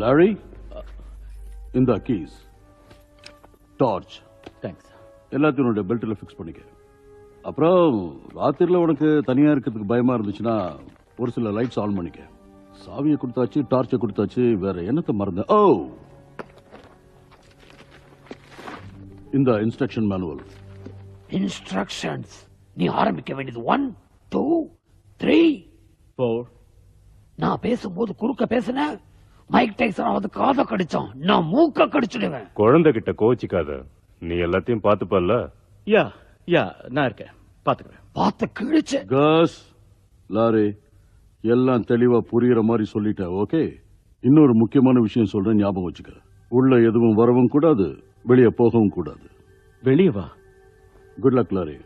Lorry இந்த keys torch thanks. எல்லாத்தையும் உன்னோட பெல்ட்ல ஃபிக்ஸ் பண்ணிக்க. அப்புறம் ராத்திரில உனக்கு தனியா இருக்கிறதுக்கு பயமா இருந்துச்சுன்னா ஒரு சில லைட்ஸ் ஆன் பண்ணிக்க. சாவியை கொடுத்தாச்சு, டார்ச்சை கொடுத்தாச்சு, வேற என்னத்தை மறந்த? ஓ, இந்த இன்ஸ்ட்ரக்ஷன் மேனுவல். இன்ஸ்ட்ரக்ஷன்ஸ் நீ ஆரம்பிக்க வேண்டியது 1 2 3 4. நான் பேசும்போது குறுக்க பேசுன மைக் டைசன் அவது காதை கடிச்சான், நான் மூக்க கடிச்சிடுவேன். குழந்தை கிட்ட கோச்சிக்காத, நீ எல்லாத்தையும் பாத்துப்பல்ல. யா யா நான் இருக்கேன், பாத்துக்கிறேன். பார்த்து கிழிச்சு. கஸ், லாரி எல்லாம் தெளிவா புரியுற மாதிரி சொல்லிட்டேன். ஓகே, இன்னொரு முக்கியமான விஷயம் சொல்றேன், ஞாபகம் வச்சுக்க. உள்ள எதுவும் வரவும் கூடாது, வெளியே போகவும் கூடாது. வெளியே வா. Good luck lorry.